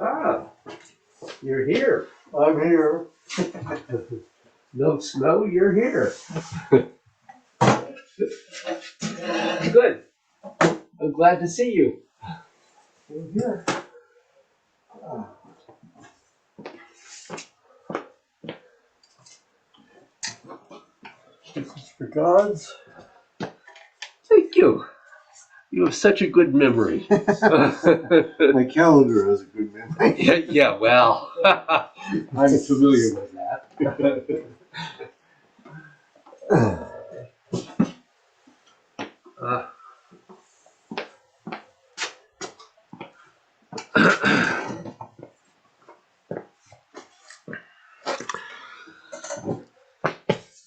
Ah, you're here. I'm here. No snow, you're here. Good. I'm glad to see you. I'm here. This is for gods. Thank you. You have such a good memory. My calendar has a good memory. Yeah, well, I'm familiar with that.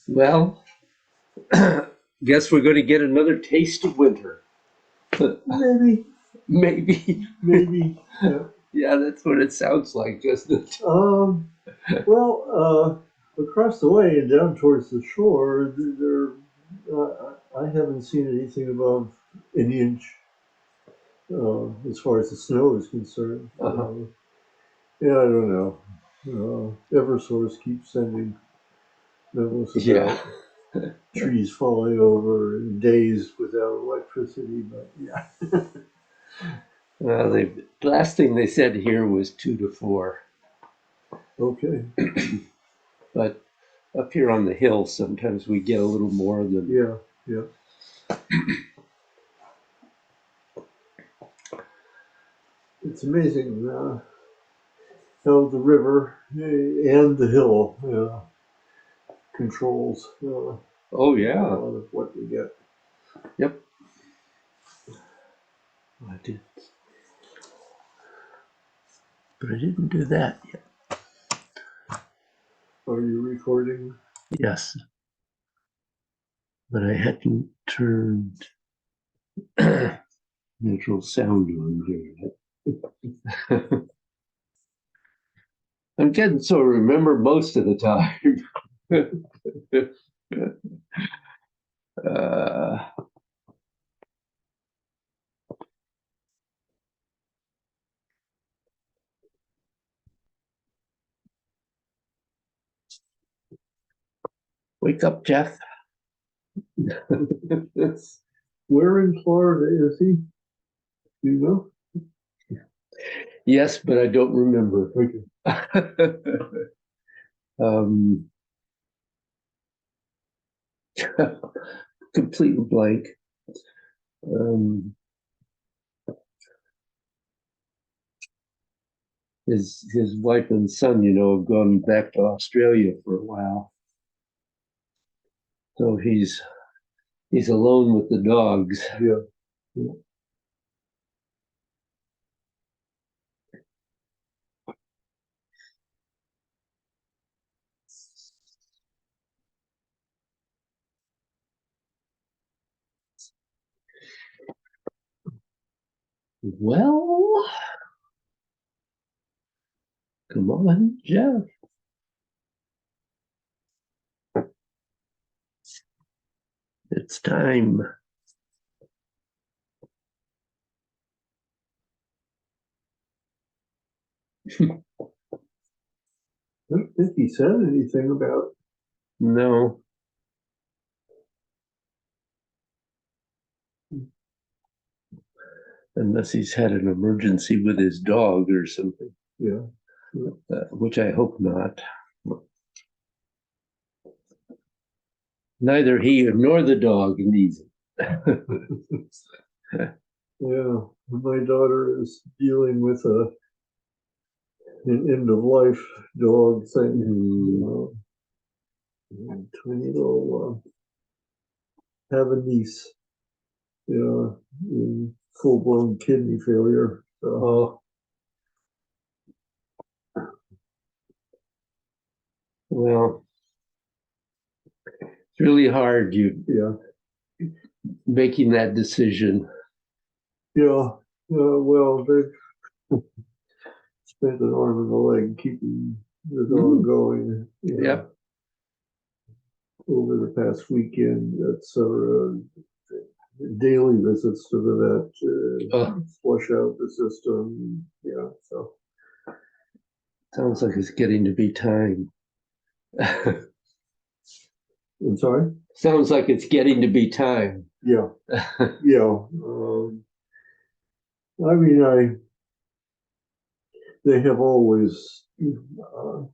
Well, guess we're going to get another taste of winter. Maybe. Maybe. Maybe. Yeah. Yeah, that's what it sounds like, doesn't it? Well, across the way and down towards the shore, I haven't seen anything above an inch as far as the snow is concerned. Yeah, I don't know. Eversource keeps sending memos about trees falling over and days without electricity, but yeah. Well, the last thing they said here was 2 to 4. Okay. But up here on the hill, sometimes we get a little more than. Yeah. It's amazing how the river and the hill controls Oh, yeah. a lot of what we get. Yep. I did. But I didn't do that yet. Are you recording? Yes. But I hadn't turned natural sound on here yet. I'm getting so remember most of the time. Wake up, Jeff. Where in Florida is he? Do you know? Yes, but I don't remember. Completely blank. His wife and son, have gone back to Australia for a while. So he's alone with the dogs. Yeah. Well, come on, Jeff. It's time. I don't think he said anything about. No. Unless he's had an emergency with his dog or something. Yeah. Which I hope not. Neither he nor the dog needs it. Yeah. My daughter is dealing with an end of life dog thing. Tiny little have a niece, in full-blown kidney failure. So. Well, really hard you Yeah, making that decision. yeah. Well, they spent an arm and a leg keeping the dog going. Yep. Over the past weekend, that's our daily visits to the vet, Oh, flush out the system. Yeah, so sounds like it's getting to be time. I'm sorry. Sounds like it's getting to be time. Yeah, yeah. I mean, they have always the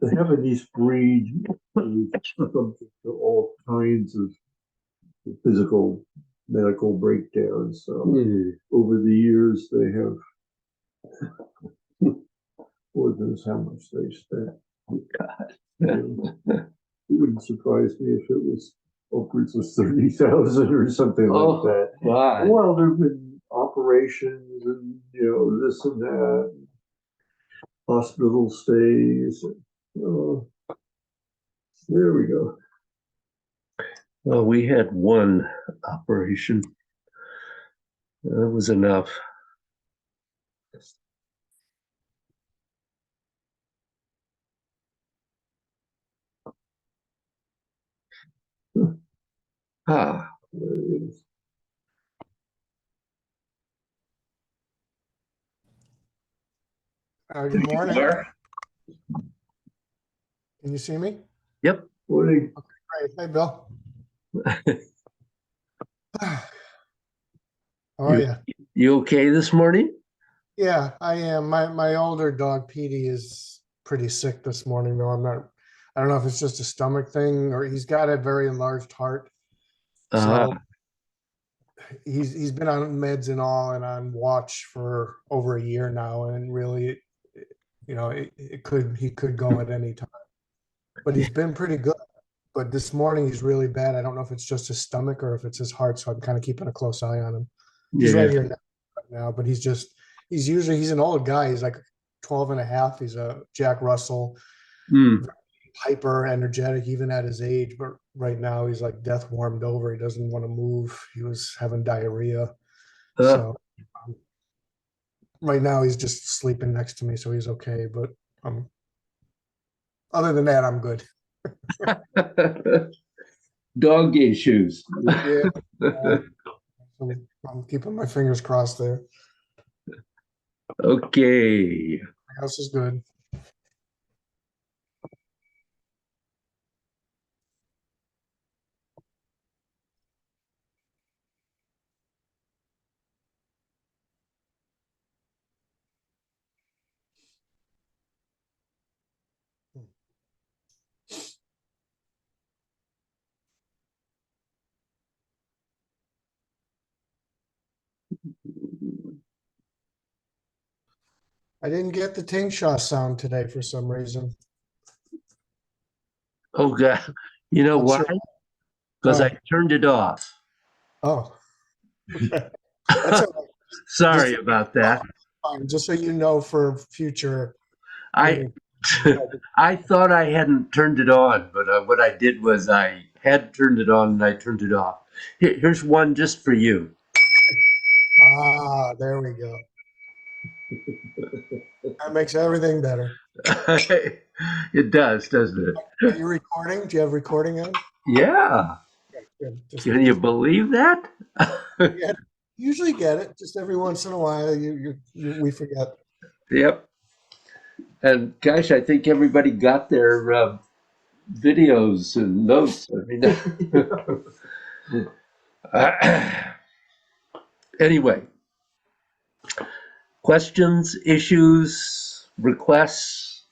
Havanese breed is subject to all kinds of physical medical breakdowns. So over the years, they have, Lord knows how much they spent. You know, it wouldn't surprise me if it was upwards of 30,000 or something like that. God. Well, there have been operations and this and that, hospital stays. There we go. Well, we had one operation. That was enough. Ah, There it is. Good morning. Mark? Can you see me? Yep. Morning. Great. Hey, Bill. How You, are you? you okay this morning? Yeah, I am. My older dog Petey is pretty sick this morning, though. I don't know if it's just a stomach thing or he's got a very enlarged heart. Uh, So he's been on meds and all and on watch for over a year now, and really, he could go at any time. But he's been pretty good. But this morning he's really bad. I don't know if it's just his stomach or if it's his heart, so I'm kind of keeping a close eye on him. He's yeah. right here now, but he's an old guy. He's like 12 and a half. He's a Jack Russell, Mm. hyper energetic even at his age, but right now he's like death warmed over. He doesn't want to move. He was having diarrhea. So right now he's just sleeping next to me, so he's okay. But other than that, I'm good. Dog issues. Yeah. I'm keeping my fingers crossed there. Okay. My house is good. I didn't get the Tingshaw sound today for some reason. Oh God. You know Not why? sure. Because Why? I turned it off. Oh, okay. That's all right. Sorry Just about that. fine. Just so you know for future. I Maybe. I thought I hadn't turned it on, but what I did was I had turned it on and I turned it off. Here's one just for you. Ah, there we go. That makes everything better. It does, doesn't it? Are you recording? Do you have recording on? Yeah. Okay, good. Can you believe that? Yeah, usually get it. Just every once in a while, we forget. Yep. And gosh, I think everybody got their videos and notes. I mean, anyway, questions, issues, requests.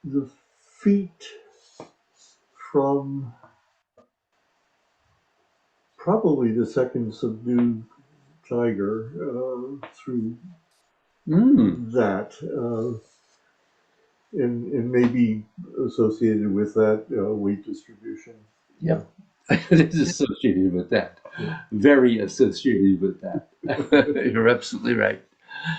The feet from probably the second subdued tiger through Mm, that, and maybe associated with that weight distribution. yep. It is associated with that. Very associated with that. You're absolutely right.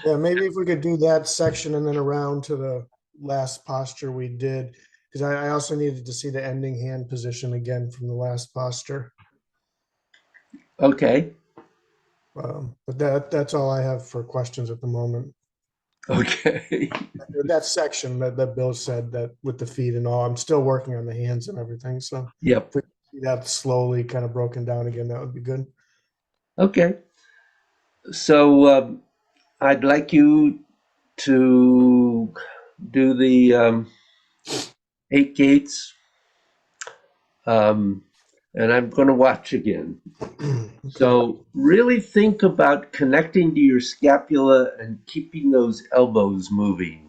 Yeah, maybe if we could do that section and then around to the last posture we did, because I also needed to see the ending hand position again from the last posture. Okay. But that's all I have for questions at the moment. Okay. That section that Bill said that with the feet and all, I'm still working on the hands and everything. So Yep. if we see that slowly kind of broken down again, that would be good. Okay. So I'd like you to do the 8 gates, um, and I'm going to watch again. Okay. So really think about connecting to your scapula and keeping those elbows moving.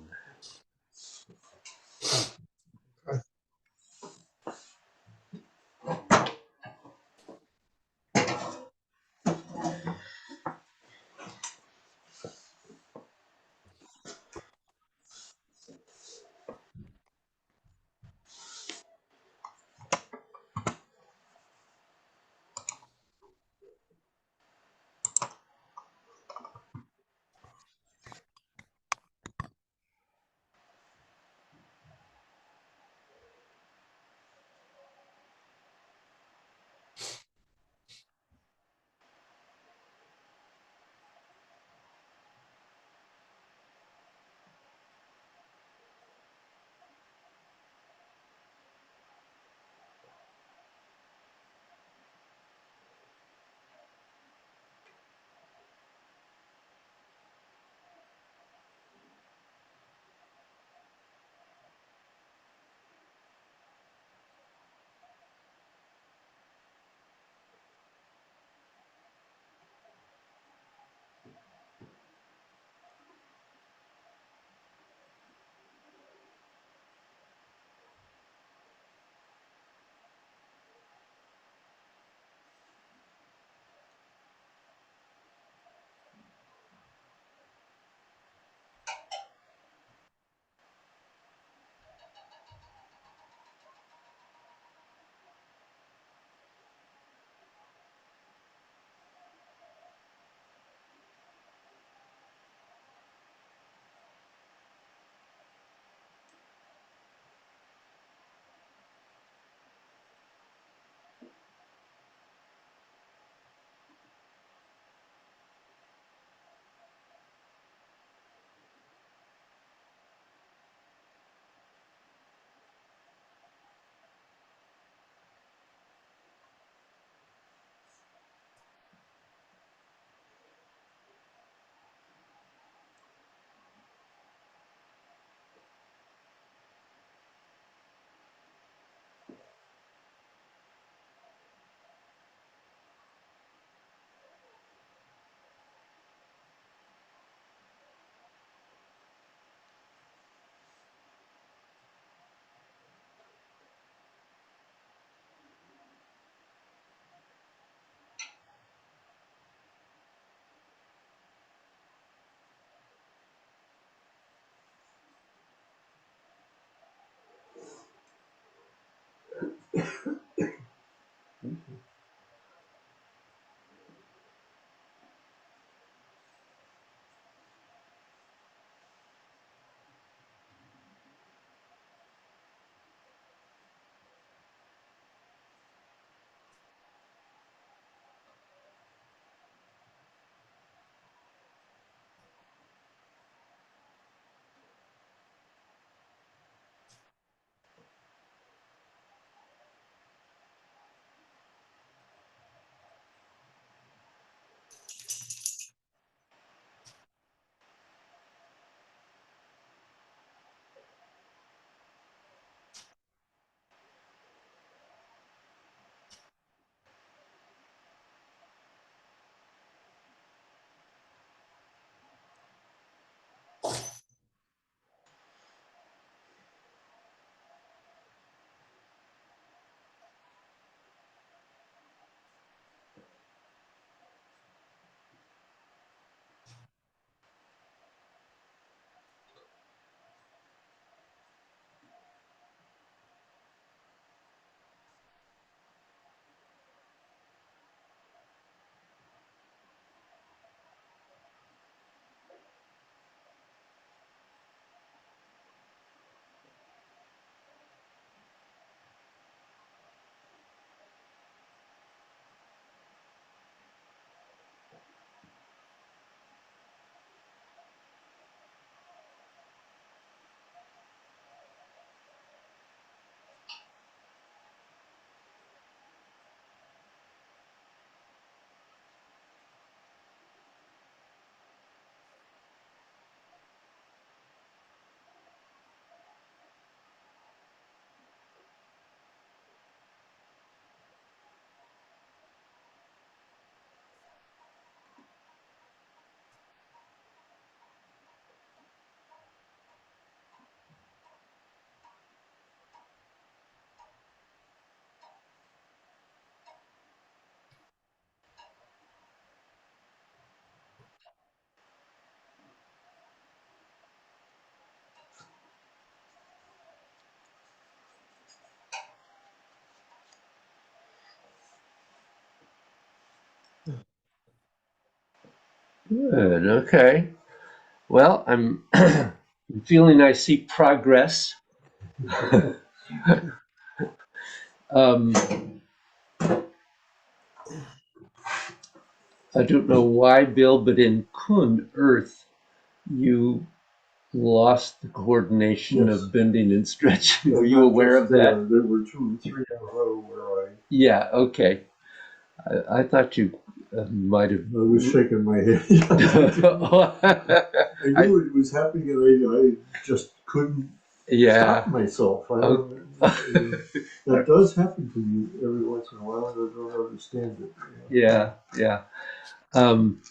Good. Okay. Well, I'm feeling I see progress. Um, I don't know why, Bill, but in Kun Earth, you lost the coordination Yes. of bending and stretching. Were And you not aware just of that? there were 2 or 3 in a row where Yeah. Okay. I thought you might have. I was shaking my head. I I, knew it was happening, and I just couldn't yeah. stop myself. I Oh, don't. That does happen to me every once in a while, and I don't understand it. yeah. Yeah. Um,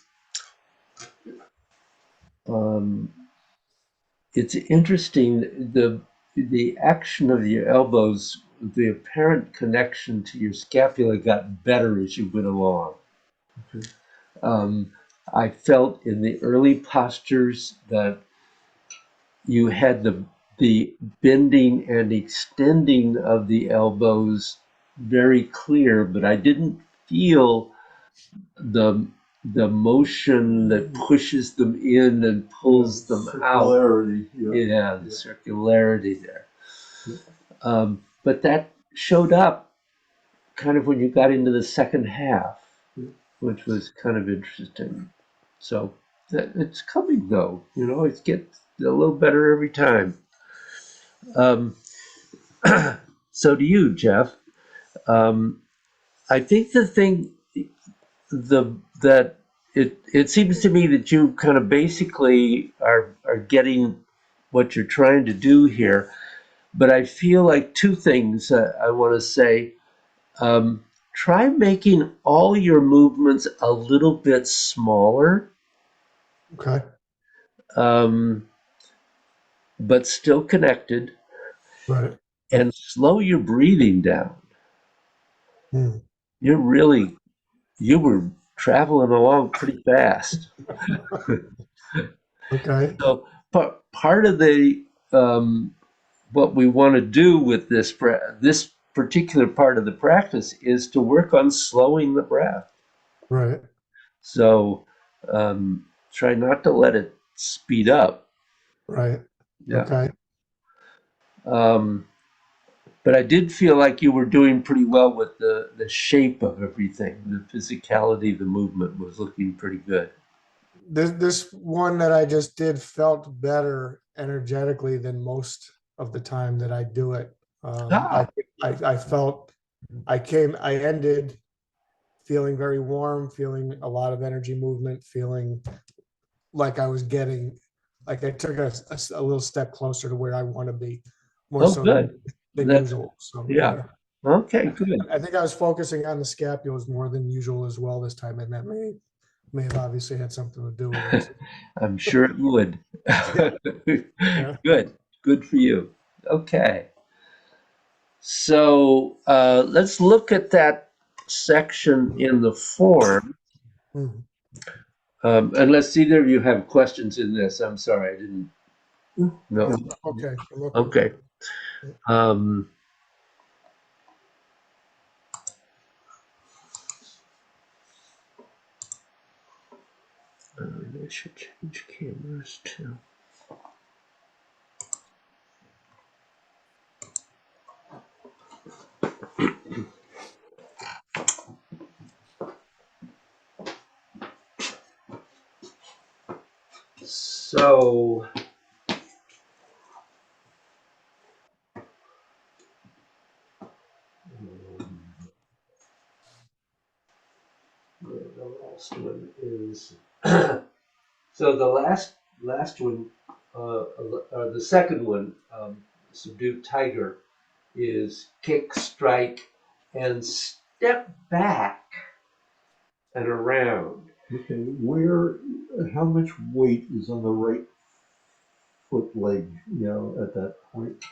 um, it's interesting the action of your elbows, the apparent connection to your scapula got better as you went along. Okay. Um, I felt in the early postures that you had the bending and extending of the elbows very clear, but I didn't feel the the motion that pushes them in and pulls them out. Circularity. Yeah. Yeah, the Yeah. circularity there. Yeah. But that showed up kind of when you got into the second half, Yeah. which was kind of interesting. So it's coming though, it gets a little better every time. Um, so do you, Jeff. Um, I think the thing the that it seems to me that you kind of basically are getting what you're trying to do here. But I feel like two things I want to say. Try making all your movements a little bit smaller, Okay. um, but still connected, Right. and slow your breathing down. Hmm. You're really, you were traveling along pretty fast. Okay. So part of the what we want to do with this particular part of the practice is to work on slowing the breath. Right. So try not to let it speed up. Right. Yeah. Okay. Um, but I did feel like you were doing pretty well with the shape of everything. The physicality, the movement was looking pretty good. This one that I just did felt better energetically than most of the time that I do it. Um, I Ah, I felt I ended feeling very warm, feeling a lot of energy movement, feeling like I was getting like I took a little step closer to where I want to be, more oh, so than good. That's usual. So yeah. yeah. Okay, good. I think I was focusing on the scapulas more than usual as well this time, and that may have obviously had something to do with it. I'm sure it would. Yeah, yeah. Good. Good for you. Okay. So let's look at that section in the form. Mhm. Unless either of you have questions in this. I'm sorry, I didn't know. Yeah. Okay, I'm looking. Okay. Um, I should change cameras too. So, the last one is so the last one, the second one, subdued tiger, is kick, strike, and step back and around. Okay. How much weight is on the right foot leg? At that point.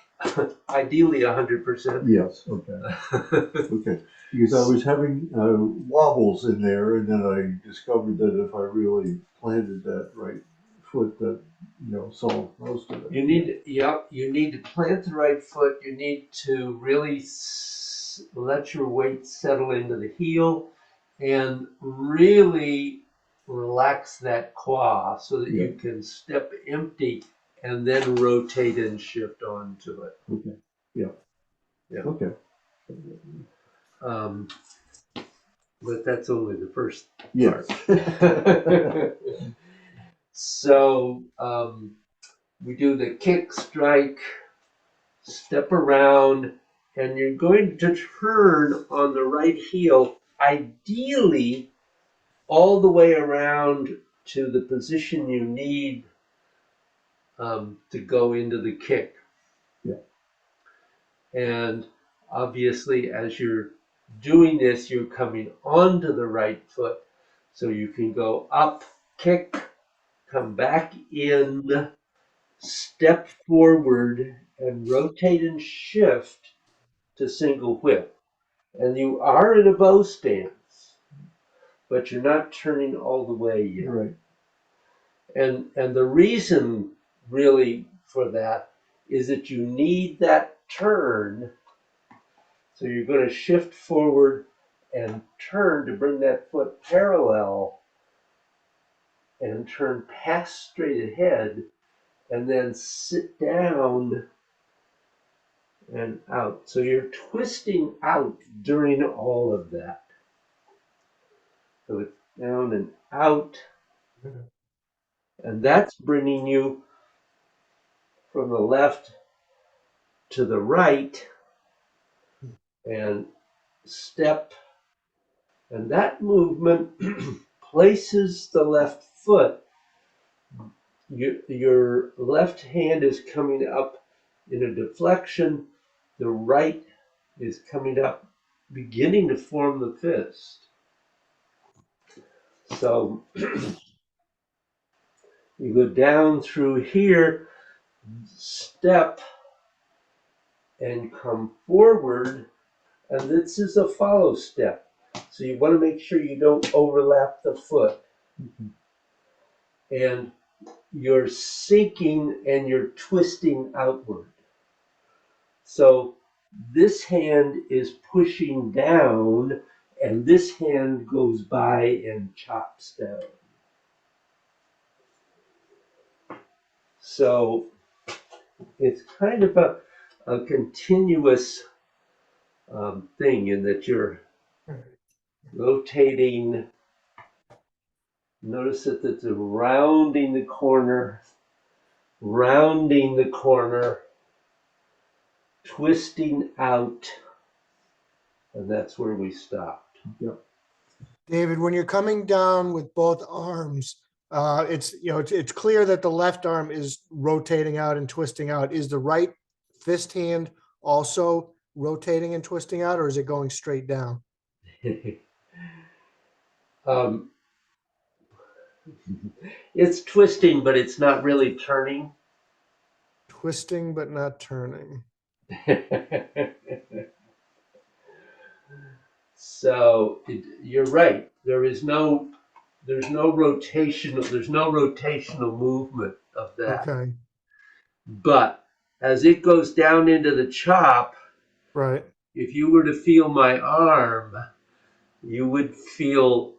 Ideally, 100%. Yes. Okay. Okay. Because I was having wobbles in there, and then I discovered that if I really planted that right foot, that solved most of it. You need to plant the right foot. You need to really let your weight settle into the heel, and really relax that claw so that you can step empty and then rotate and shift onto it. Okay. Yeah. Yeah. Okay. Um, but that's only the first Yes. part. So we do the kick, strike, step around, and you're going to turn on the right heel, ideally all the way around to the position you need to go into the kick. Yeah. And obviously, as you're doing this, you're coming onto the right foot. So you can go up, kick, come back in, step forward, and rotate and shift to single whip. And you are in a bow stance, but you're not turning all the way yet. Right. And the reason really for that is that you need that turn. So you're going to shift forward and turn to bring that foot parallel and turn past straight ahead and then sit down and out. So you're twisting out during all of that. So it's down and out. And that's bringing you from the left to the right and step. And that movement places the left foot. Your left hand is coming up in a deflection. The right is coming up, beginning to form the fist. So you go down through here, step, and come forward, and this is a follow step. So you want to make sure you don't overlap the foot. And you're sinking and you're twisting outward. So this hand is pushing down, and this hand goes by and chops down. So it's kind of a continuous thing in that you're rotating. Notice that it's rounding the corner, twisting out, and that's where we stopped. Yep. David, when you're coming down with both arms, it's clear that the left arm is rotating out and twisting out. Is the right fist hand also rotating and twisting out, or is it going straight down? It's twisting, but it's not really turning. Twisting but not turning. So you're right. There's no rotational movement of that. Okay, But as it goes down into the chop, right, if you were to feel my arm, you would feel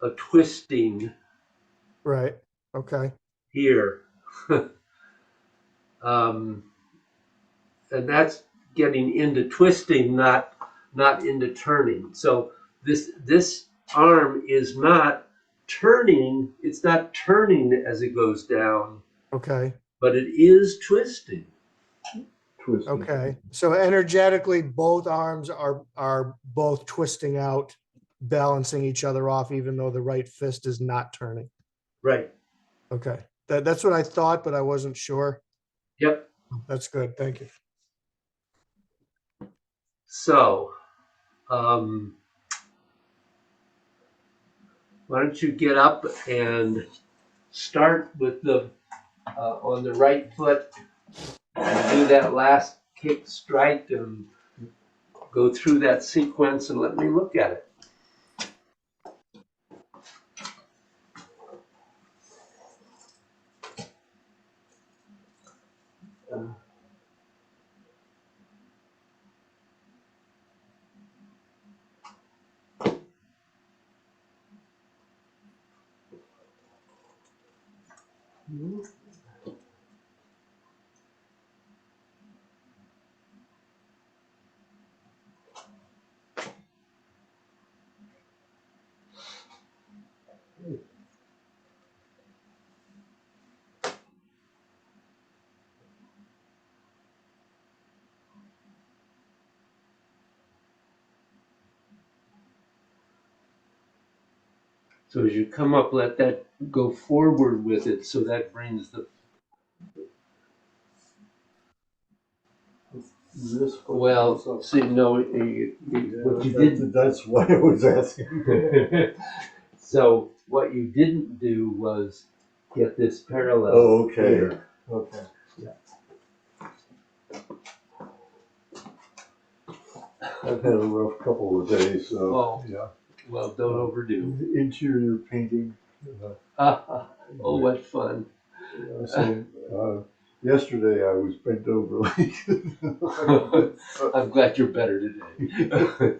a twisting right. Okay, here. And that's getting into twisting, not into turning. So this arm is not turning. It's not turning as it goes down, okay, but it is twisting. Twisting. okay. So energetically, both arms are both twisting out, balancing each other off, even though the right fist is not turning. Right. Okay, that's what I thought, but I wasn't sure. Yep. That's good. Thank you. So, why don't you get up and start with the on the right foot and do that last kick strike and go through that sequence and let me look at it. So as you come up, let that go forward with it, so that brings the, This well, see, no, what you didn't, That's why I was asking. so what you didn't do was get this parallel. Oh, okay. Here. Okay. I've had a rough couple of days, so Oh. yeah. Well, don't overdo. Interior painting. Oh, what fun. So yesterday I was bent over like. I'm glad you're better today.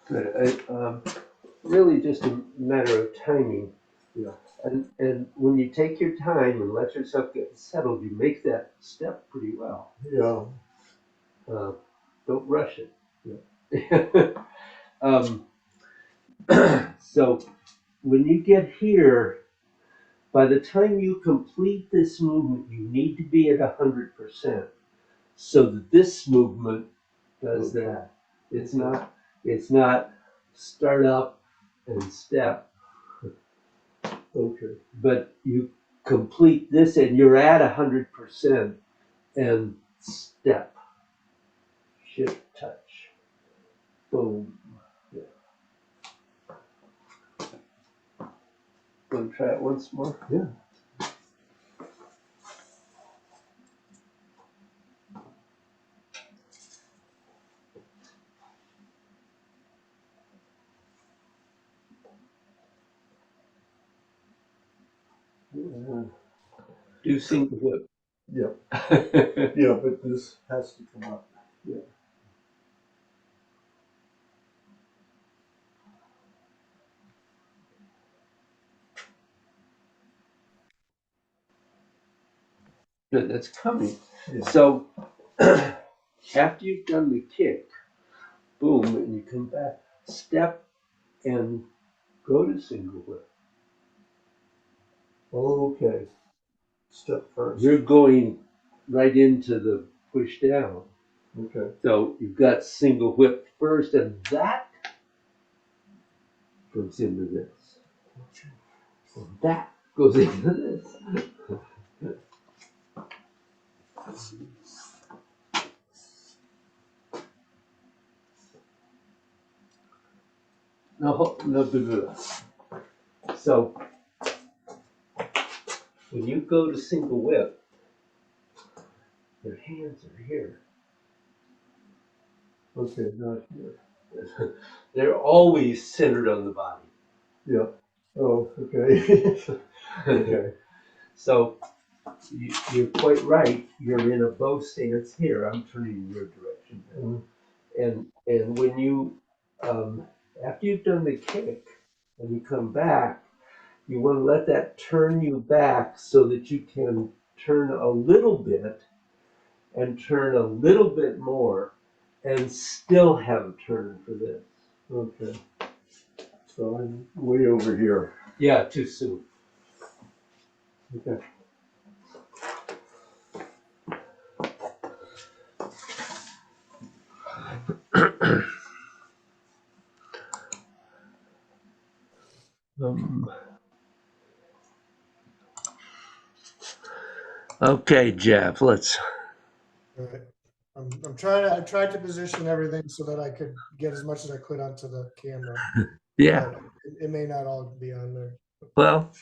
Good. Really just a matter of timing. Yeah. And when you take your time and let yourself get settled, you make that step pretty well. Yeah. Don't rush it. Yeah. So when you get here, by the time you complete this movement, you need to be at 100%, so that this movement does Okay. that. It's not start up and step, Okay. but you complete this and you're at 100% and step, shift, touch, boom. Yeah. Want to try it once more? Yeah. Do single whip. Yeah. Yeah, but this has to come up. Yeah. Good, that's coming. Yeah. So after you've done the kick, boom, and you come back, step and go to single whip. Okay. Step first. You're going right into the push down. Okay. So you've got single whip first, and that goes into this. And that goes into this. No, no, no, no. So when you go to single whip, your hands are here. Okay. Not here. They're always centered on the body. Yeah. Oh, okay. Okay. So you're quite right. You're in a bow stance here. I'm turning in your direction now. Mhm. And when you after you've done the kick and you come back, you want to let that turn you back so that you can turn a little bit and turn a little bit more and still have a turn for this. Okay. So I'm way over here. Yeah, too soon. Okay. Okay, Jeff, let's. All right. I tried to position everything so that I could get as much as I could onto the camera, Yeah, but it may not all be on there. well,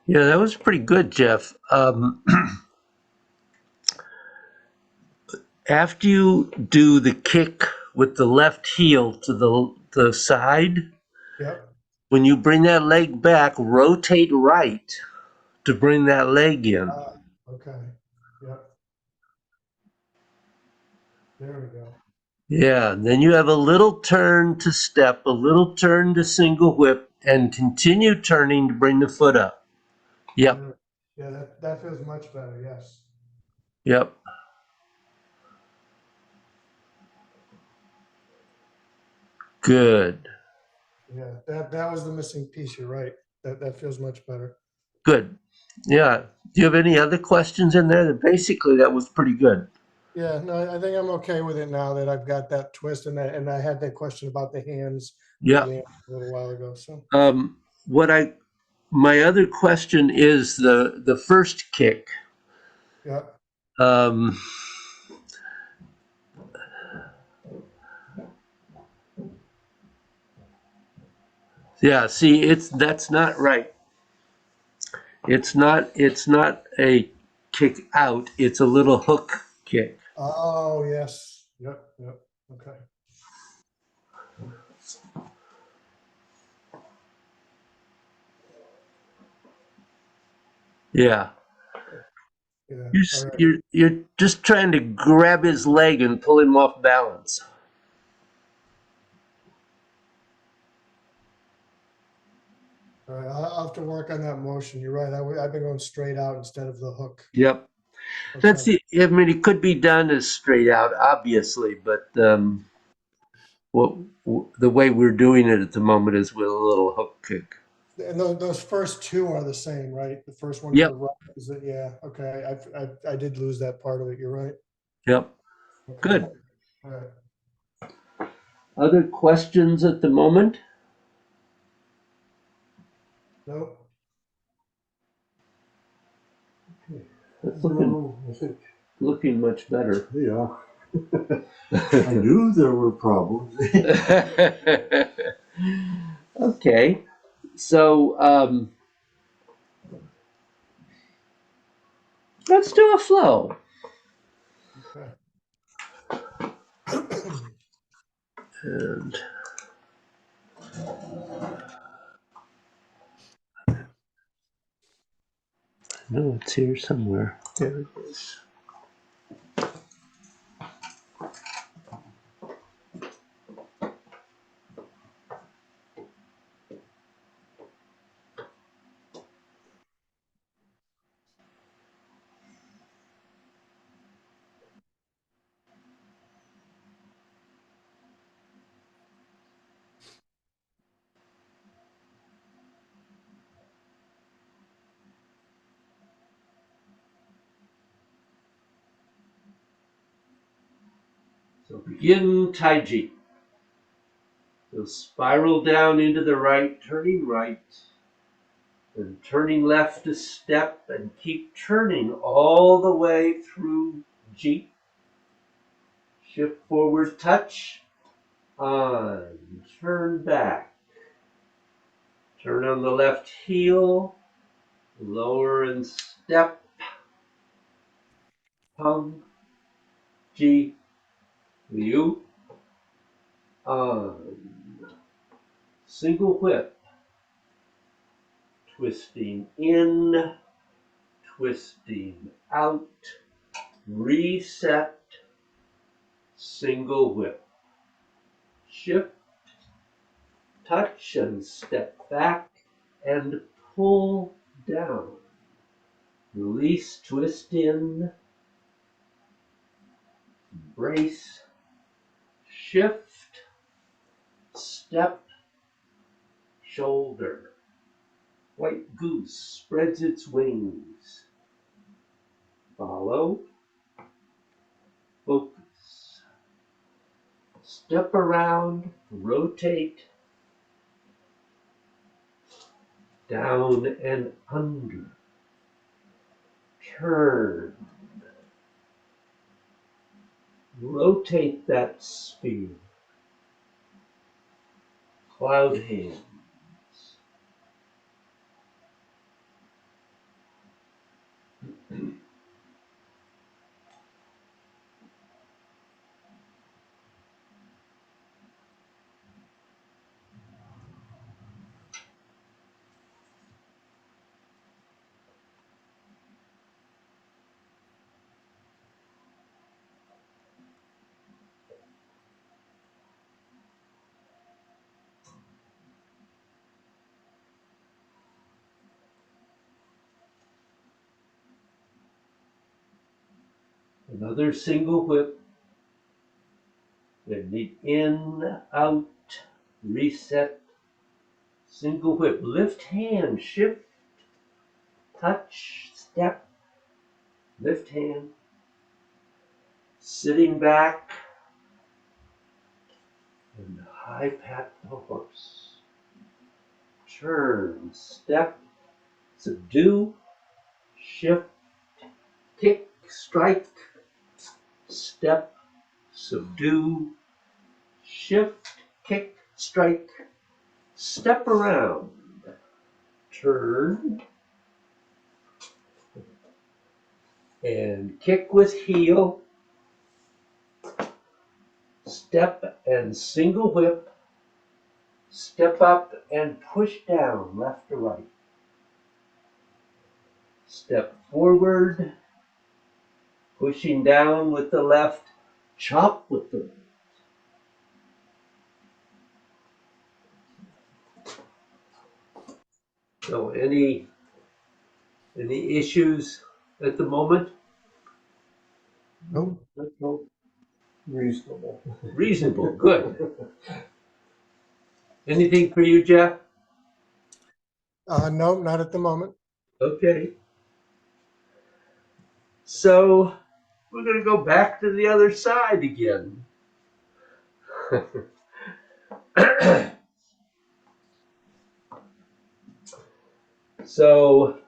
Yeah, that was pretty good, Jeff. After you do the kick with the left heel to the side, Yep. when you bring that leg back, rotate right to bring that leg in. Okay. Yep. There we go. Yeah, then you have a little turn to step, a little turn to single whip, and continue turning to bring the foot up. Yep, Yeah, that feels much better. Yes. yep. Good, Yeah, that was the missing piece. You're right. That feels much better. good. Yeah. Do you have any other questions in there? Basically, that was pretty good. Yeah, no, I think I'm okay with it now that I've got that twist, and I had that question about the hands that Yeah. you answered a little while ago. So What I my other question is the first kick. yeah, Um, yeah. See, that's not right. It's not a kick out. It's a little hook kick. oh yes, yep, okay, Yeah. yeah, You're all s- right, you're you're just trying to grab his leg and pull him off balance. all right. I'll have to work on that motion. You're right. I've been going straight out instead of the hook. Yep. That's Okay. the. I mean, it could be done as straight out, obviously, but what the way we're doing it at the moment is with a little hook kick. And those first two are the same, right? The first one to Yep. the right is it? Yeah. Okay. I did lose that part of it. You're right. Yep. Okay. Good. All right. Other questions at the moment? Nope. It's No, I think, looking much better. yeah. I knew there were problems. Okay. So let's do a flow. Okay. And no, it's here somewhere. There it is. So begin Taiji. So spiral down into the right, turning right, and turning left a step, and keep turning all the way through G. Shift forward, touch, on, turn back. Turn on the left heel, lower and step, pung, G, Liu, on. Single whip, twisting in, twisting out, reset, single whip. Shift, touch, and step back, and pull down. Release, twist in, brace, shift, step, shoulder. White goose spreads its wings. Follow, focus. Step around, rotate, down and under. Turn. Rotate that sphere. Cloud hands. Another single whip. Then the in, out, reset, single whip. Lift hand, shift, touch, step, lift hand. Sitting back and high pat the horse. Turn, step, subdue, shift, kick, strike, step, subdue, shift, kick, strike, step around, turn, and kick with heel, step and single whip, step up and push down left to right. Step forward, pushing down with the left, chop with the right. So any issues at the moment? No, No, reasonable. Reasonable, good. Anything for you, Jeff? no, not at the moment. Okay. So we're going to go back to the other side again. So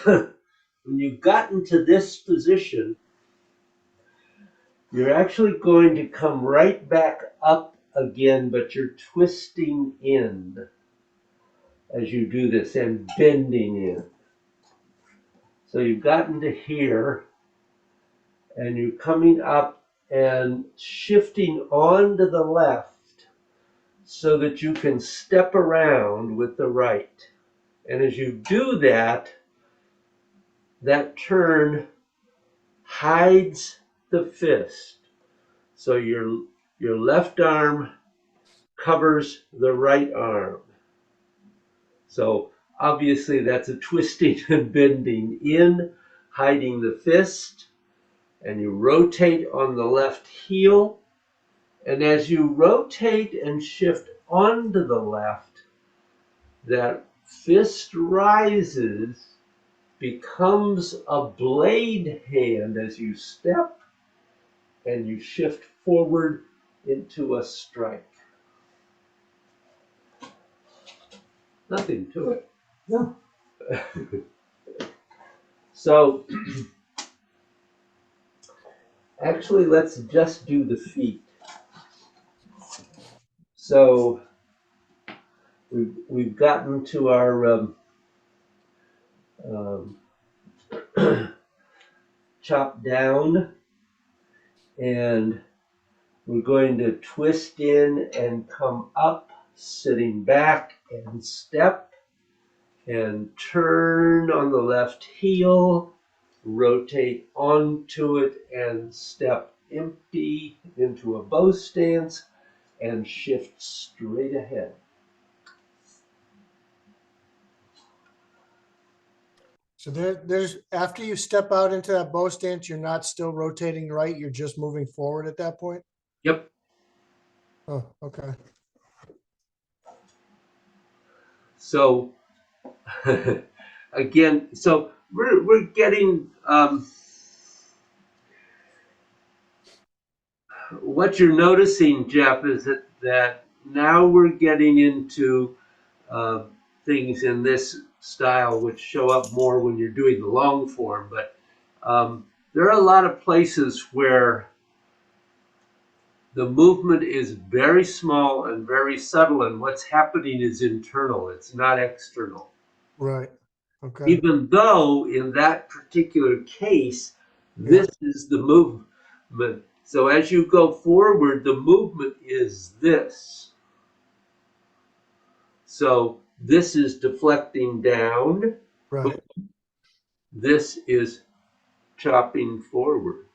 when you've gotten to this position, you're actually going to come right back up again, but you're twisting in as you do this and bending in. So you've gotten to here and you're coming up and shifting onto the left so that you can step around with the right. And as you do that, that turn hides the fist. So your left arm covers the right arm. So obviously that's a twisting and bending in, hiding the fist, and you rotate on the left heel. And as you rotate and shift onto the left, that fist rises, becomes a blade hand as you step and you shift forward into a strike. Nothing to it. No. So actually, let's just do the feet. So we've gotten to our um, chop down, and we're going to twist in and come up, sitting back and step, and turn on the left heel, rotate onto it and step empty into a bow stance and shift straight ahead. So there's after you step out into that bow stance, you're not still rotating right. You're just moving forward at that point. Yep. Oh, okay. So again, so we're getting what you're noticing, Jeff, is that now we're getting into uh, things in this style which show up more when you're doing the long form. But there are a lot of places where the movement is very small and very subtle, and what's happening is internal. It's not external. Right. Okay. Even though in that particular case, Yeah. this is the movement. So as you go forward, the movement is this. So this is deflecting down. Right. This is chopping forward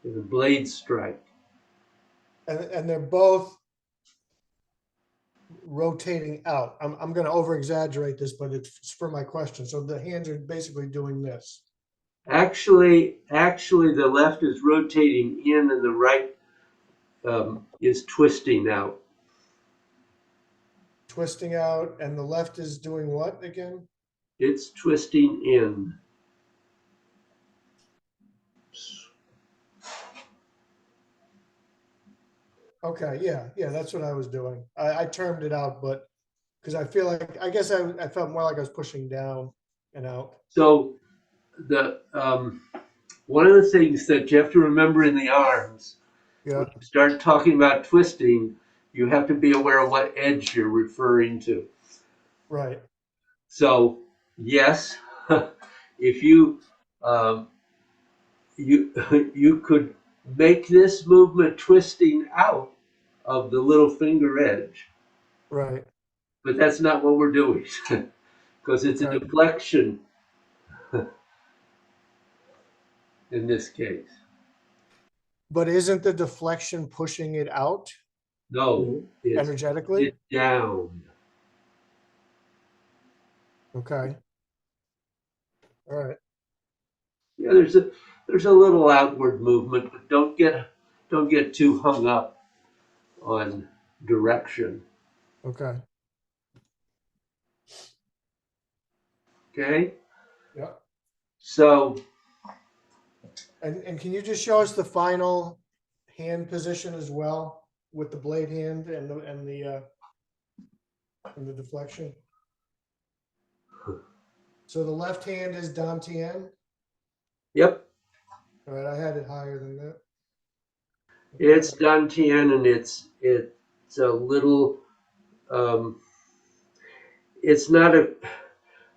with a blade strike. And they're both rotating out. I'm going to over exaggerate this, but it's for my question. So the hands are basically doing this. Actually, the left is rotating in and the right is twisting out. Twisting out, and the left is doing what again? It's twisting in. Okay, yeah, that's what I was doing. I termed it out, but because I feel like, I guess I felt more like I was pushing down and out. So the one of the things that you have to remember in the arms, Yeah, when you start talking about twisting, you have to be aware of what edge you're referring to. right, So yes, if you um, you you could make this movement twisting out of the little finger edge, right, but that's not what we're doing because it's a okay. deflection in this case. But isn't the deflection pushing it out No, it's energetically? it down. Okay, all right, Yeah, there's a little outward movement, but don't get too hung up on direction. okay, Okay, yeah. so And can you just show us the final hand position as well with the blade hand and the deflection? So the left hand is Dantian. yep, All right, I had it higher than that. Okay. it's Dantian and it's a little um, it's not a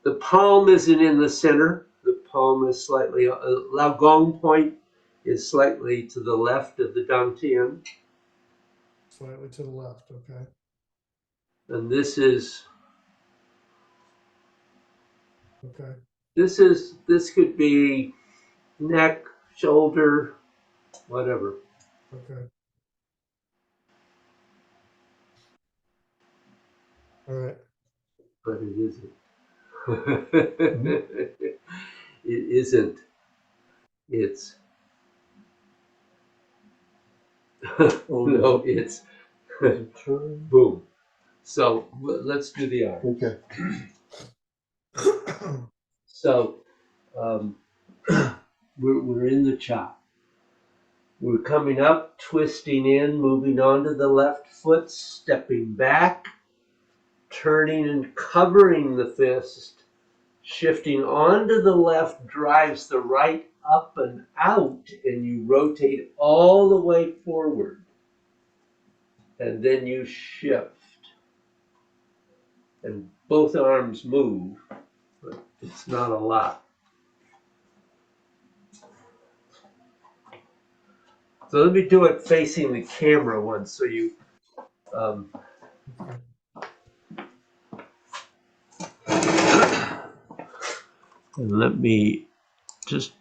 the palm isn't in the center. The palm is slightly Lao Gong point is slightly to the left of the Dantian, Slightly to the left. Okay. and Okay. this could be neck, shoulder, whatever, Okay. All right. but it isn't. It isn't. It's Oh, no, it's turn. boom. So let's do the arm. Okay. So um, we're in the chop. We're coming up, twisting in, moving onto the left foot, stepping back, turning and covering the fist, shifting onto the left, drives the right up and out, and you rotate all the way forward. And then you shift. And both arms move, but it's not a lot. So let me do it facing the camera once so you um, Okay. and let me just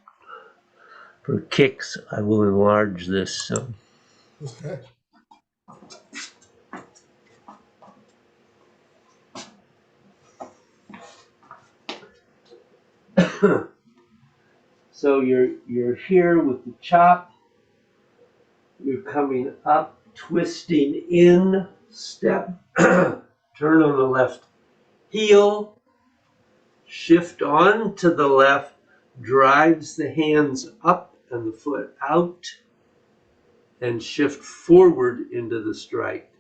for kicks I will enlarge this some. Okay. So you're here with the chop, you're coming up, twisting in, step, turn on the left heel, shift on to the left, drives the hands up and the foot out, and shift forward into the strike.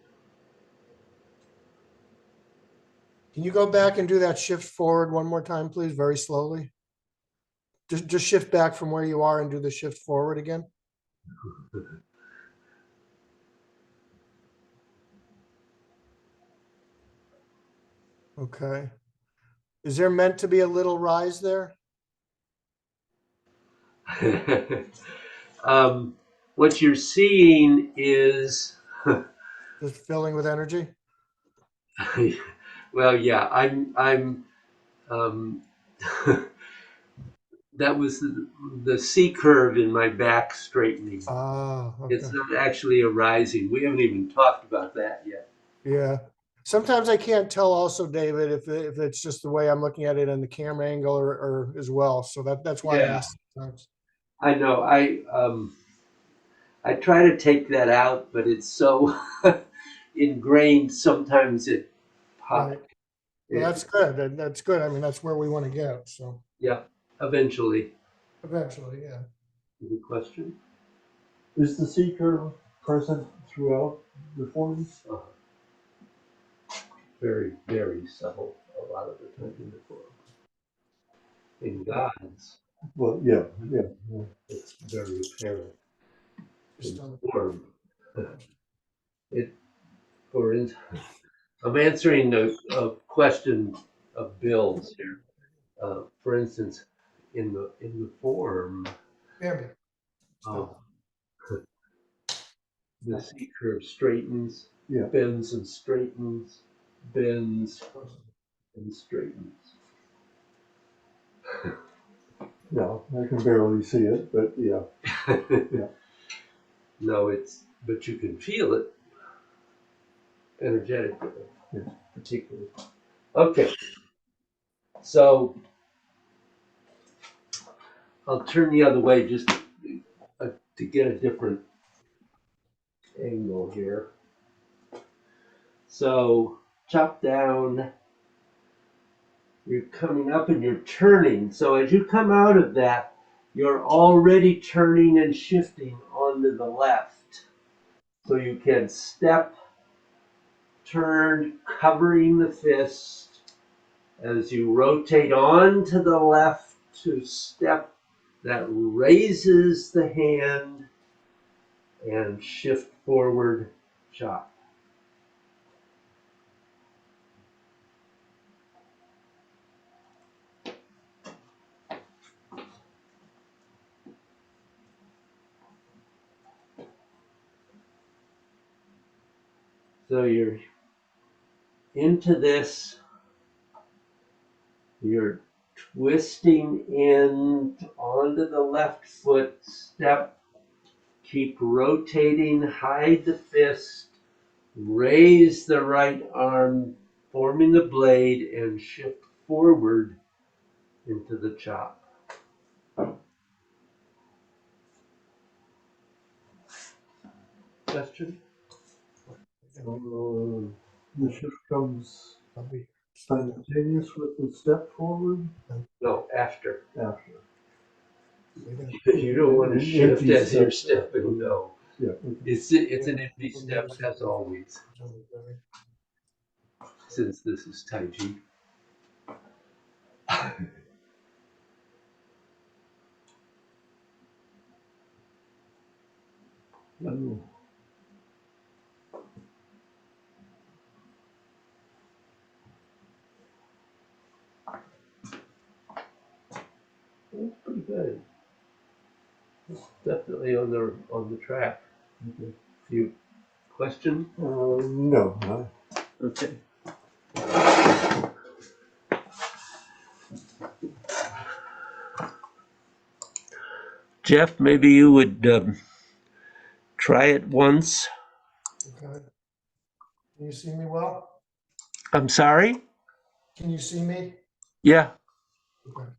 Can you go back and do that shift forward one more time, please? Very slowly. Just shift back from where you are and do the shift forward again. Okay. Is there meant to be a little rise there? What you're seeing is, Just filling with energy? well, yeah, I'm, um, that was the C curve in my back straightening. Ah, It's okay. not actually a rising. We haven't even talked about that yet. Yeah. Sometimes I can't tell also, David, if it's just the way I'm looking at it in the camera angle or as well. So that's why I Yeah. asked. Sometimes. I know. I try to take that out, but it's so ingrained. Sometimes it Right. pops. Well, that's good. That's good. I mean, that's where we want to get. So Yeah. Eventually. eventually, yeah. Good question. Is the C curve present throughout the forms? Very, very subtle a lot of the time in the form. In God's, Well, yeah. it's very apparent Just in on form. It, for instance, I'm answering a question of Bill's here. For instance, in the form Bambi. of Stop. the C curve straightens, Yeah. bends and straightens, bends and straightens. No, I can barely see it, but yeah. Yeah. No, but you can feel it energetically, Yeah. particularly. Okay, so I'll turn the other way just to get a different angle here. So chop down, you're coming up and you're turning. So as you come out of that, you're already turning and shifting onto the left. So you can step, turn, covering the fist as you rotate on to the left to step that raises the hand and shift forward, chop. So you're into this, you're twisting in onto the left foot, step, keep rotating, hide the fist, raise the right arm, forming the blade, and shift forward into the chop. Question? The shift comes I'll be simultaneous with the step forward No, after. after. You don't want to An shift empty as you're step. stepping, no. Yeah. Okay. It's an empty step as always, since this is Tai Chi. Oh. That's pretty good. It's definitely on the track. Okay. You question? No. Okay. Jeff, maybe you would try it once. Okay. Can you see me well? I'm sorry? Can you see me? Yeah. Okay.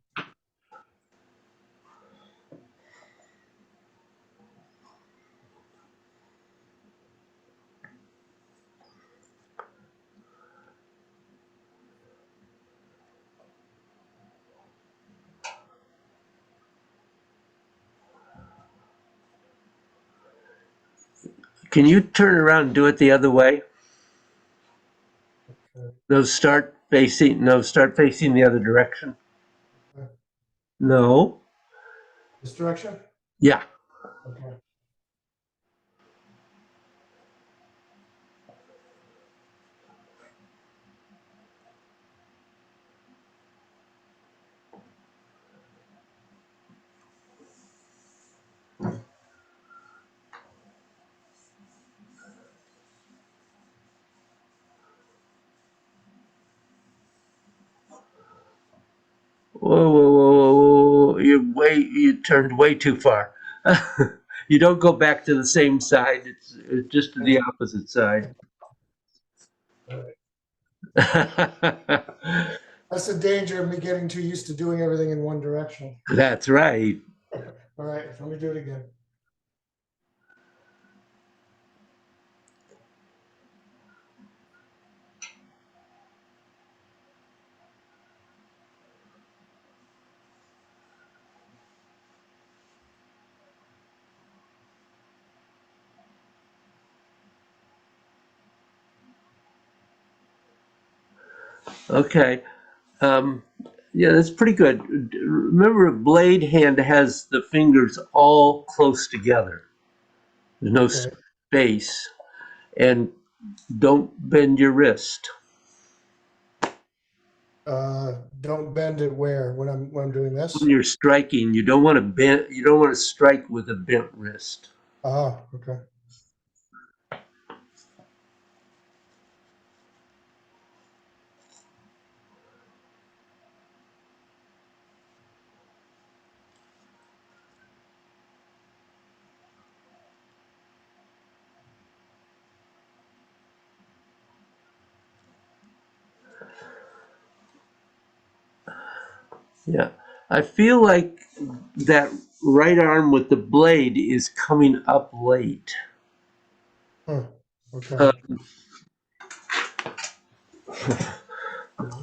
Can you turn around and do it the other way? Okay. No, start facing the other direction. Okay. No. This direction? Yeah. Okay. Whoa, whoa, whoa, whoa, whoa. You turned way too far. You don't go back to the same side. It's just to the opposite side. All right. That's the danger of me getting too used to doing everything in one direction. That's right. All right, let me do it again. Okay. Yeah, that's pretty good. Remember, a blade hand has the fingers all close together. There's no Okay. space. And don't bend your wrist. Don't bend it where when I'm doing this. When you're striking, you don't want to bend. You don't want to strike with a bent wrist. Ah, okay. Yeah, I feel like that right arm with the blade is coming up late. Huh. Okay. Uh,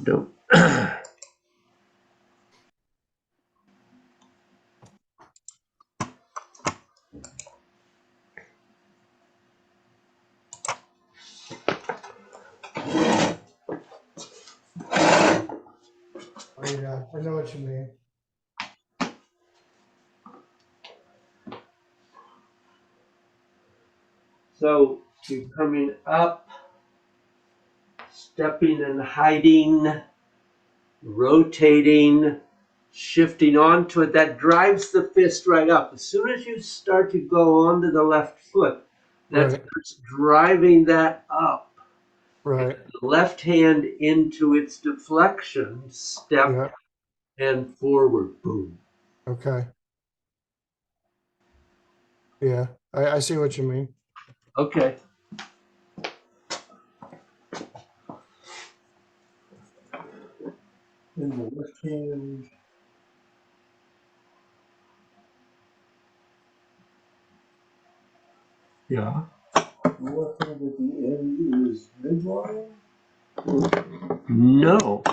don't. Oh yeah, I know what you mean. So you're coming up, stepping and hiding, rotating, shifting onto it. That drives the fist right up. As soon as you start to go onto the left foot, that Right. starts driving that up. Right. The left hand into its deflection, step Yeah. and forward, boom. Okay. Yeah. I see what you mean. Okay. In the left hand, Yeah. the left hand at the end is midline. No.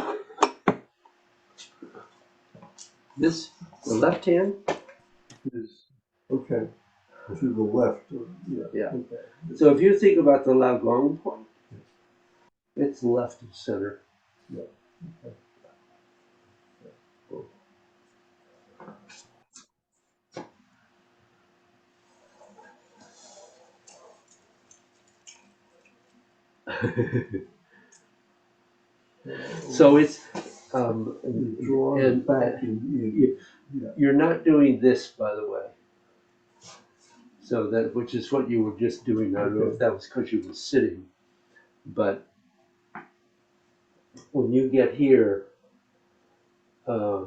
The left hand? Is okay to the left. Yeah. Yeah. Okay. So if you think about the Lagong point, it's left of center. Yeah. So it's Draw and back in. Yeah. you're not doing this, by the way. So that, which is what you were just doing. I don't know if that was because you were sitting, but when you get here, uh,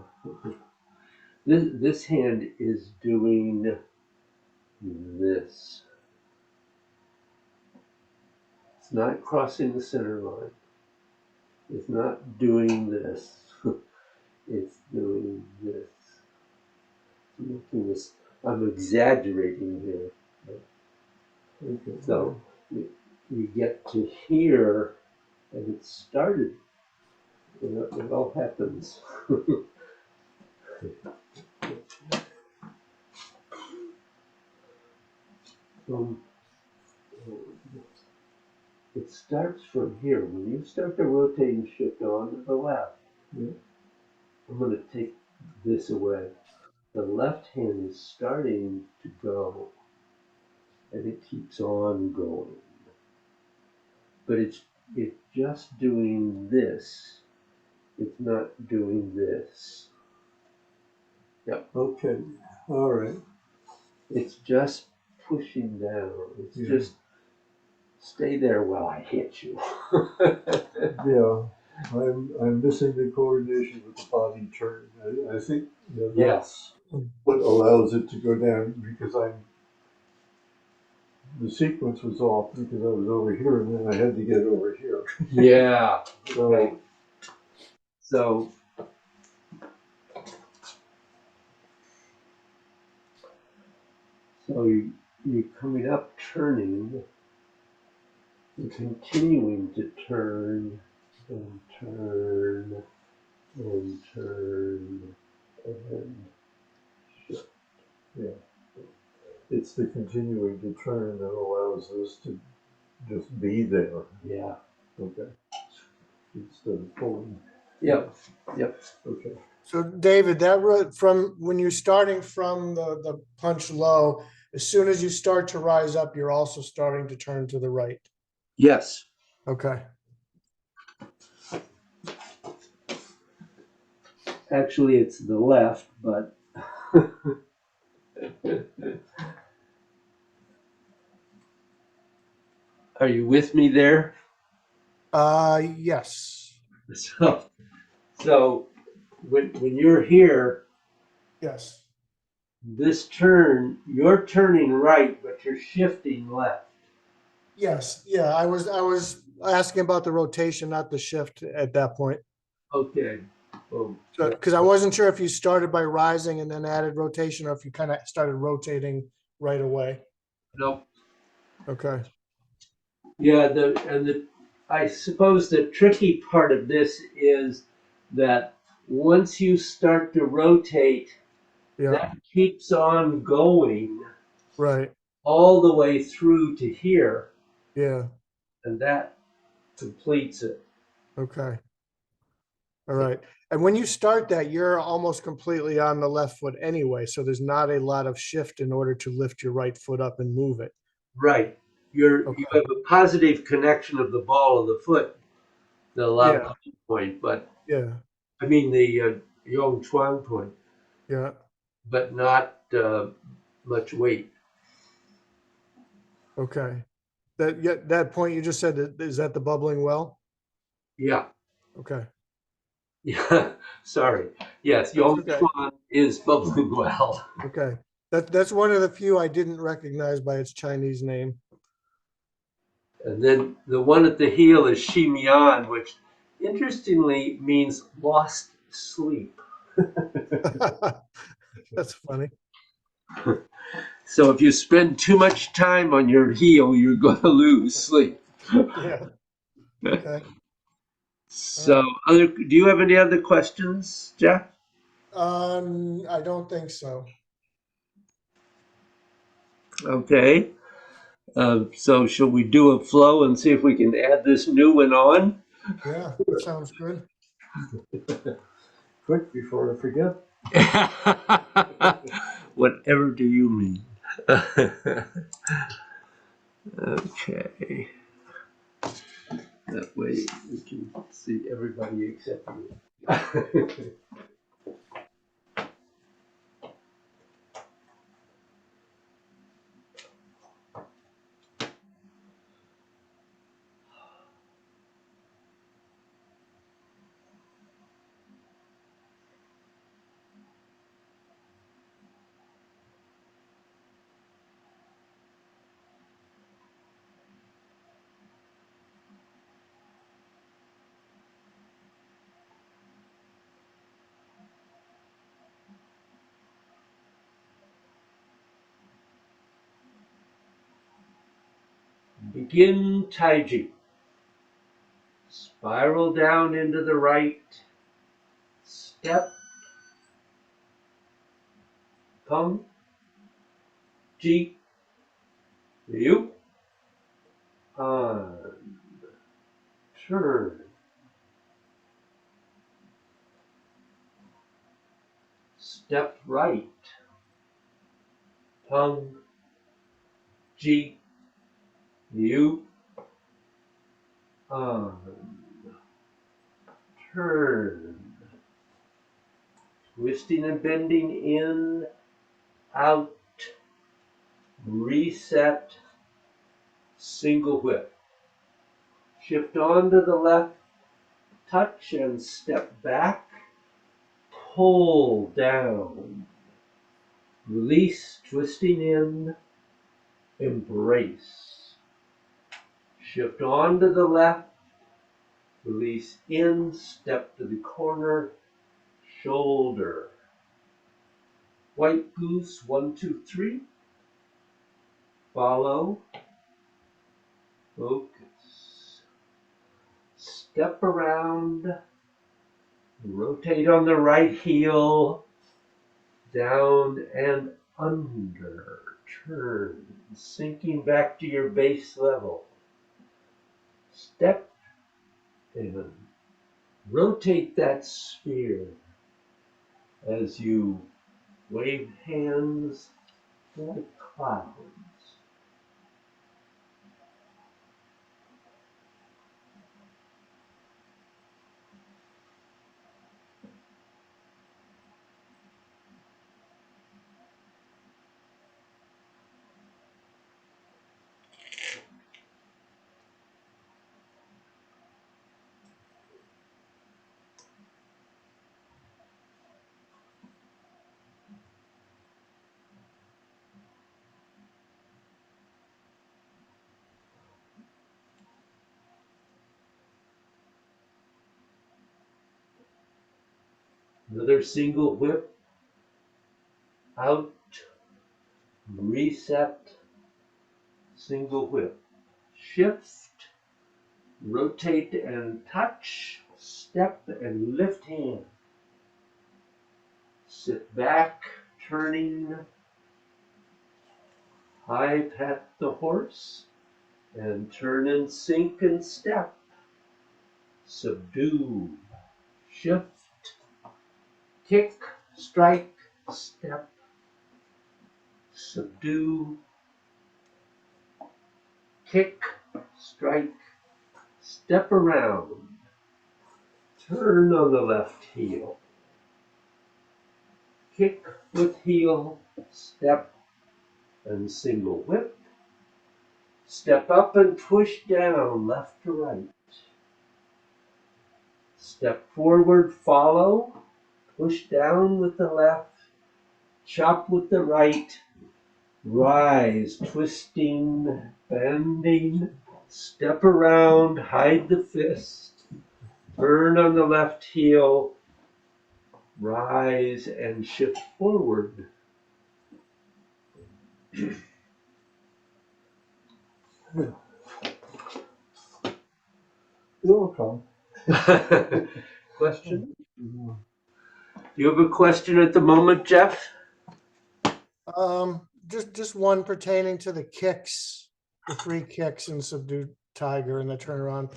this hand is doing this. It's not crossing the center line. It's not doing this. It's doing this. Making this. I'm exaggerating here. Okay. So you get to here, and it started. It all happens. From it starts from here. When you start to rotate and shift on to the left, Yeah. I'm going to take this away. The left hand is starting to go, and it keeps on going. But it's just doing this. It's not doing this. Yep. Okay. All right. It's just pushing down. It's Yeah. just stay there while I hit you. Yeah. I'm missing the coordination with the body turn. I think that's Yes. what allows it to go down because I'm the sequence was off because I was over here and then I had to get over here. Yeah. So, Okay. So you're coming up, turning, and continuing to turn, and turn, and turn, and shift. yeah, it's the continuing to turn that allows us to just be there. Yeah. Okay. Instead of pulling. Yep. Yep. Okay. So David, from when you're starting from the punch low, as soon as you start to rise up, you're also starting to turn to the right. Yes. Okay. Actually, it's the left, but are you with me there? Yes. So when you're here, Yes. this turn, you're turning right, but you're shifting left. Yes. Yeah. I was asking about the rotation, not the shift at that point. Okay. Boom. So, because I wasn't sure if you started by rising and then added rotation, or if you kind of started rotating right away. Nope. Okay. Yeah, I suppose the tricky part of this is that once you start to rotate, Yeah. that keeps on going Right. all the way through to here, Yeah. and that completes it. Okay. All right. And when you start that, you're almost completely on the left foot anyway. So there's not a lot of shift in order to lift your right foot up and move it. Right. You Okay. have a positive connection of the ball of the foot, the Lao Yeah. point, but Yeah. I mean the Yong Chuan point, Yeah. but not much weight. Okay. That point you just said, is that the bubbling well? Yeah. Okay. Yeah. Sorry. Yes, That's Yong okay. Chuan is bubbling well. Okay. That's one of the few I didn't recognize by its Chinese name. And then the one at the heel is Shi Mian, which interestingly means lost sleep. That's funny. So if you spend too much time on your heel, you're going to lose sleep. Yeah. Okay. All So, right. do you have any other questions, Jeff? I don't think so. Okay. So, shall we do a flow and see if we can add this new one on? Yeah, that sounds good. Quick before I forget. Whatever do you mean? Okay. That way we can see everybody except you. Begin Taiji. Spiral down into the right. Step. Peng. Ji. Liu. On. Turn. Step right. Peng. Ji. Liu. On. Turn. Twisting and bending in, out, reset, single whip. Shift on to the left, touch and step back, pull down, release, twisting in, embrace. Shift on to the left, release in, step to the corner, shoulder. White goose, 1, 2, 3. Follow, focus. Step around, rotate on the right heel, down and under. Turn, sinking back to your base level. Step and rotate that sphere as you wave hands like clouds. Another single whip, out, reset, single whip. Shift, rotate and touch, step and lift hand. Sit back, turning, high pat the horse, and turn and sink and step. Subdue, shift, kick, strike, step, subdue, kick, strike, step around, turn on the left heel, kick with heel, step and single whip, step up and push down left to right, step forward, follow, push down with the left, chop with the right, rise, twisting, bending, step around, hide the fist, turn on the left heel, rise and shift forward. You're welcome. Question? Do you have a question at the moment, Jeff? Just one pertaining to the kicks, the 3 kicks in Subdued Tiger and the turnaround.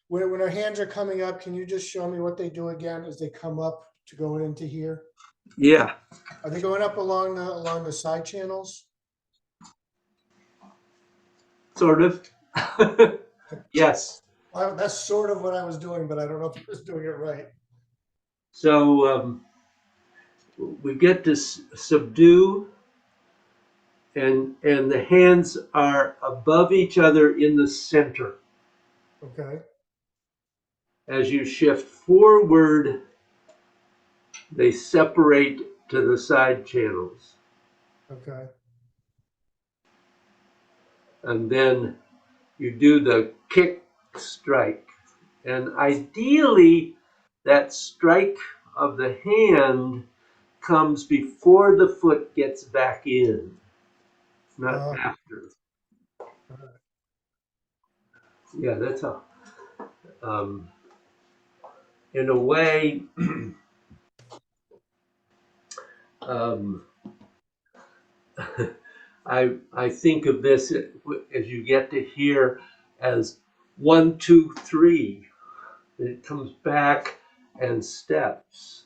When our hands are coming up, can you just show me what they do again as they come up to go into here? Yeah. Are they going up along the side channels? Sort of. Yes. That's sort of what I was doing, but I don't know if I was doing it right. So we get to subdue, and the hands are above each other in the center. Okay. As you shift forward, they separate to the side channels. Okay. And then you do the kick strike. And ideally, that strike of the hand comes before the foot gets back in, not after. Yeah, that's a, in a way, I think of this as you get to here as 1, 2, 3. It comes back and steps.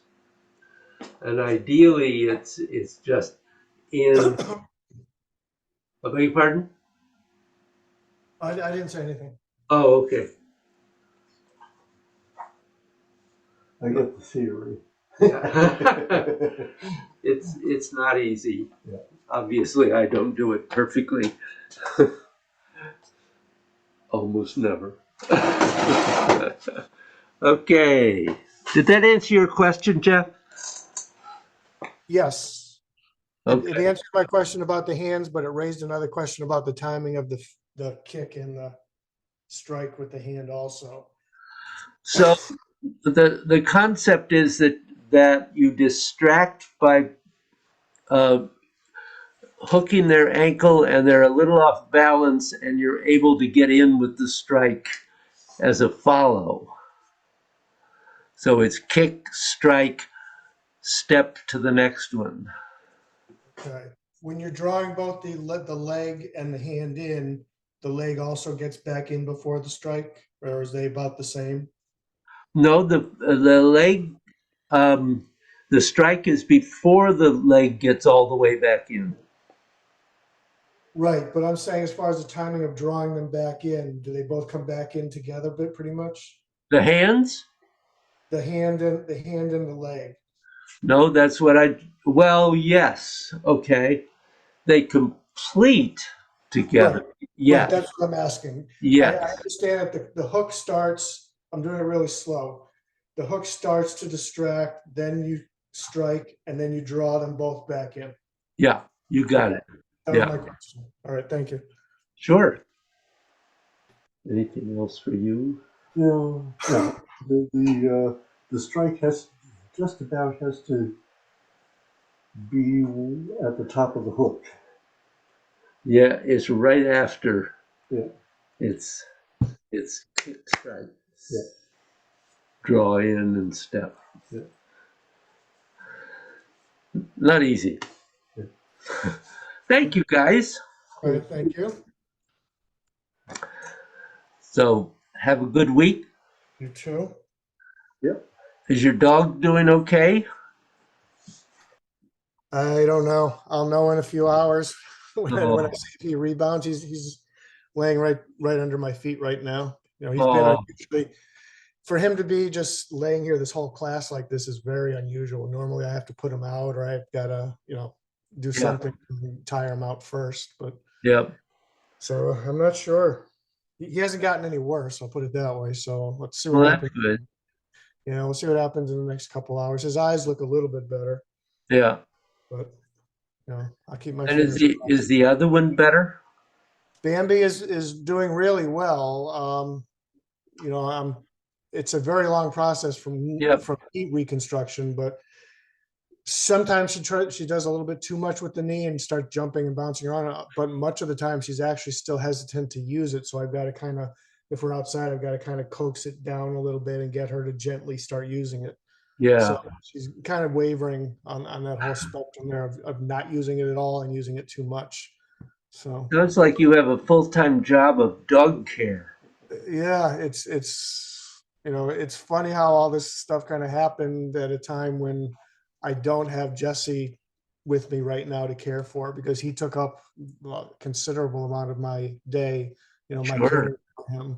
And ideally, it's just in. I beg your pardon? I didn't say anything. Oh, okay. I get the theory. Yeah. It's not easy. Yeah. Obviously, I don't do it perfectly. Almost never. Okay. Did that answer your question, Jeff? Yes. It Okay. answered my question about the hands, but it raised another question about the timing of the kick and the strike with the hand also. So the concept is that you distract by uh, hooking their ankle and they're a little off balance and you're able to get in with the strike as a follow. So it's kick, strike, step to the next one. Okay. When you're drawing both the leg and the hand in, the leg also gets back in before the strike, or is they about the same? No, the leg, um, the strike is before the leg gets all the way back in. Right, but I'm saying as far as the timing of drawing them back in, do they both come back in together, but pretty much? The hands? The hand and the leg. No, that's what well, yes. Okay. They complete together. Right, right. Yes. That's what I'm asking. I Yes. understand that the hook starts, I'm doing it really slow. The hook starts to distract, then you strike, and then you draw them both back in. Yeah. You got Okay, it. that was Yeah. my question. All right, thank you. Sure. Anything else for you? Yeah, yeah. The strike has just about has to be at the top of the hook. Yeah, it's right after. Yeah, It's kick strike. yeah, Draw in and step. yeah. Not easy. Yeah. Thank you guys. All right, thank you. So have a good week. You too. Yep. Is your dog doing okay? I don't know. I'll know in a few hours when I Oh, see if he rebounds. He's laying right under my feet right now. You know, he's been oh, unusually for him to be just laying here this whole class like this is very unusual. Normally I have to put him out or I've got to, do yeah, something to tire him out first. But yeah. so I'm not sure. He hasn't gotten any worse. I'll put it that way. So let's see what Well, that's happens. good. We'll see what happens in the next couple hours. His eyes look a little bit better, Yeah. but I'll keep my And is fingers is crossed. the other one better? Bambi is doing really well. I'm it's a very long process Yep. from knee reconstruction, but sometimes she does a little bit too much with the knee and start jumping and bouncing around. But much of the time she's actually still hesitant to use it. So I've got to kind of, if we're outside, I've got to kind of coax it down a little bit and get her to gently start using it. Yeah. So she's kind of wavering on that whole spectrum there of not using it at all and using it too much. So Sounds like you have a full-time job of dog care. yeah, it's funny how all this stuff kind of happened at a time when I don't have Jesse with me right now to care for because he took up a considerable amount of my day, my Sure. caring for him.